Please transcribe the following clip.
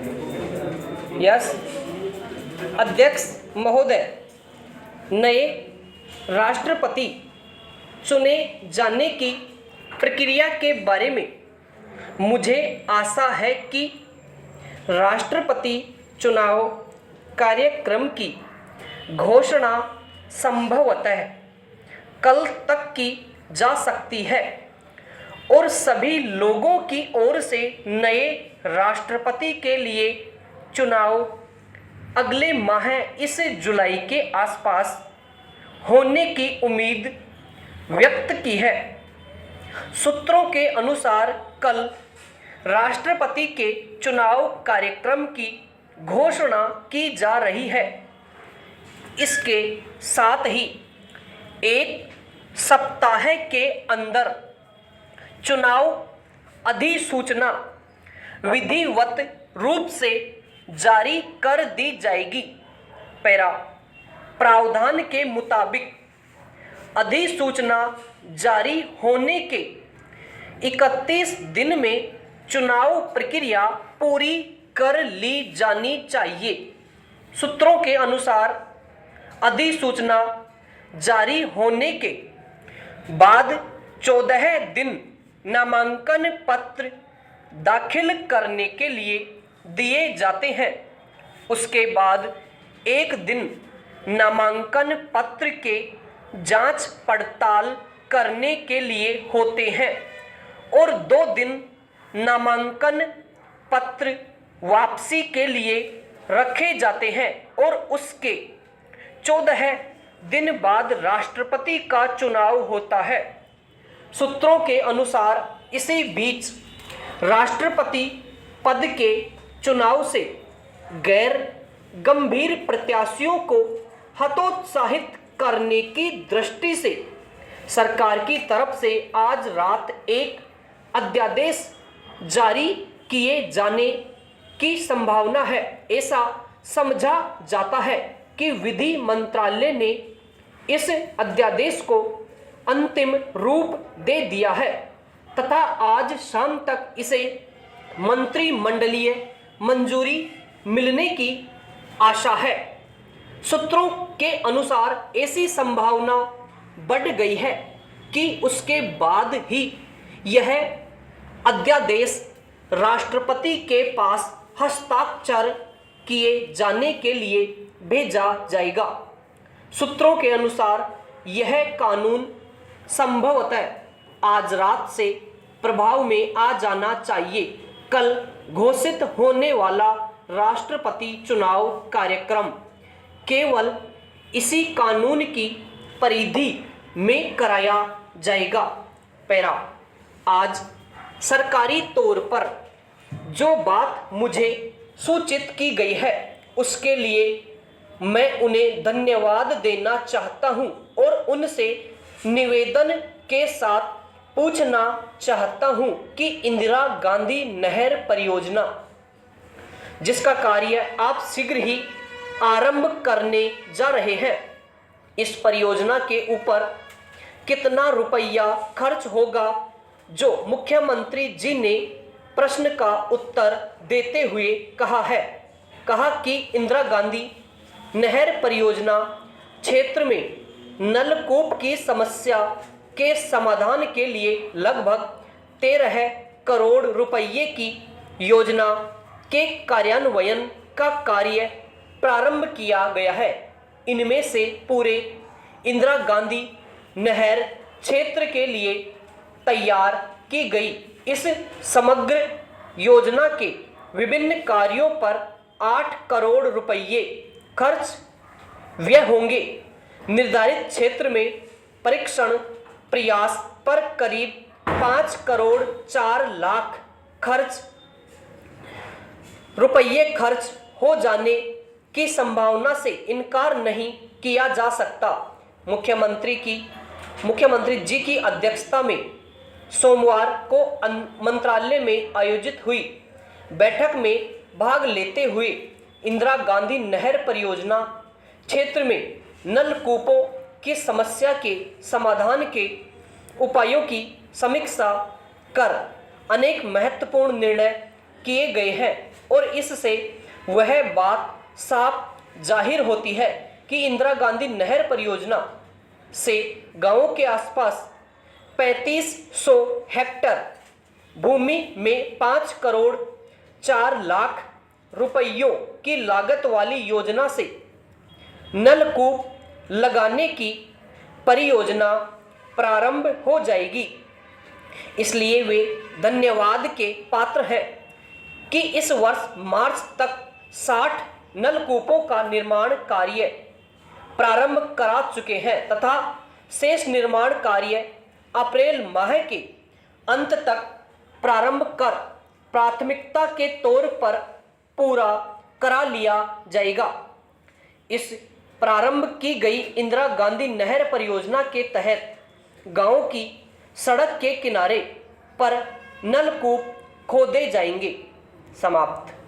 Yes अध्यक्ष महोदय, नए राष्ट्रपति चुने जाने की प्रक्रिया के बारे में मुझे आशा है कि राष्ट्रपति चुनाव कार्यक्रम की घोषणा संभवतः कल तक की जा सकती है और सभी लोगों की ओर से नए राष्ट्रपति के लिए चुनाव अगले माह इस जुलाई के आसपास होने की उम्मीद व्यक्त की है। सूत्रों के अनुसार कल राष्ट्रपति के चुनाव कार्यक्रम की घोषणा की जा रही है। इसके साथ ही एक सप्ताह के अंदर चुनाव अधिसूचना विधिवत रूप से जारी कर दी जाएगी। पैरा प्रावधान के मुताबिक अधिसूचना जारी होने के 31 दिन में चुनाव प्रक्रिया पूरी कर ली जानी चाहिए। सूत्रों के अनुसार अधिसूचना जारी होने के बाद 14 दिन नामांकन पत्र दाखिल करने के लिए दिए जाते हैं। उसके बाद एक दिन नामांकन पत्र के जांच पड़ताल करने के लिए होते हैं और 2 दिन नामांकन पत्र वापसी के लिए रखे जाते हैं और उसके 14 दिन बाद राष्ट्रपति का चुनाव होता है। सूत्रों के अनुसार इसी बीच राष्ट्रपति पद के चुनाव से गैर गंभीर प्रत्याशियों को हतोत्साहित करने की दृष्टि से सरकार की तरफ से आज रात एक अध्यादेश जारी किए जाने की संभावना है। ऐसा समझा जाता है कि विधि मंत्रालय ने इस अध्यादेश को अंतिम रूप दे दिया है तथा आज शाम तक इसे मंत्रिमंडलीय मंजूरी मिलने की आशा है। सूत्रों के अनुसार ऐसी संभावना बढ़ गई है कि उसके बाद ही यह अध्यादेश राष्ट्रपति के पास हस्ताक्षर किए जाने के लिए भेजा जाएगा। सूत्रों के अनुसार यह कानून संभवतः आज रात से प्रभाव में आ जाना चाहिए। कल घोषित होने वाला राष्ट्रपति चुनाव कार्यक्रम केवल इसी कानून की परिधि में कराया जाएगा। पैरा आज सरकारी तौर पर जो बात मुझे सूचित की गई है उसके लिए मैं उन्हें धन्यवाद देना चाहता हूं और उनसे निवेदन के साथ पूछना चाहता हूं कि इंदिरा गांधी नहर परियोजना जिसका कार्य आप शीघ्र ही आरंभ करने जा रहे हैं, इस परियोजना के ऊपर कितना रुपया खर्च होगा, जो मुख्यमंत्री जी ने प्रश्न का उत्तर देते हुए कहा कि इंदिरा गांधी नहर परियोजना क्षेत्र में नलकूप की समस्या के समाधान के लिए लगभग 13 करोड़ रुपये की योजना के कार्यान्वयन का कार्य प्रारंभ किया गया है। इनमें से पूरे इंदिरा गांधी नहर क्षेत्र के लिए तैयार की गई इस समग्र योजना के विभिन्न कार्यों पर 8 करोड़ रुपये खर्च व्यय होंगे। निर्धारित क्षेत्र में परीक्षण प्रयास पर करीब 5 करोड़ 4 लाख रुपये खर्च हो जाने की संभावना से इनकार नहीं किया जा सकता। मुख्यमंत्री जी की अध्यक्षता में सोमवार को मंत्रालय में आयोजित हुई बैठक में भाग लेते हुए इंदिरा गांधी नहर परियोजना क्षेत्र में नलकूपों की समस्या के समाधान के उपायों की समीक्षा कर अनेक महत्वपूर्ण निर्णय किए गए हैं। और इससे वह बात साफ जाहिर होती है कि इंदिरा गांधी नहर परियोजना से गांवों के आसपास 3500 हेक्टेयर भूमि में 5 करोड़ 4 लाख रुपयों की लागत वाली योजना से नलकूप लगाने की परियोजना प्रारंभ हो जाएगी। इसलिए वे धन्यवाद के पात्र हैं कि इस वर्ष मार्च तक 60 नलकूपों का निर्माण कार्य प्रारंभ करा चुके हैं तथा शेष निर्माण कार्य अप्रैल माह के अंत तक प्रारंभ कर प्राथमिकता के तौर पर पूरा करा लिया जाएगा। इस प्रारंभ की गई इंदिरा गांधी नहर परियोजना के तहत गांव की सड़क के किनारे पर नलकूप खोदे जाएंगे। समाप्त।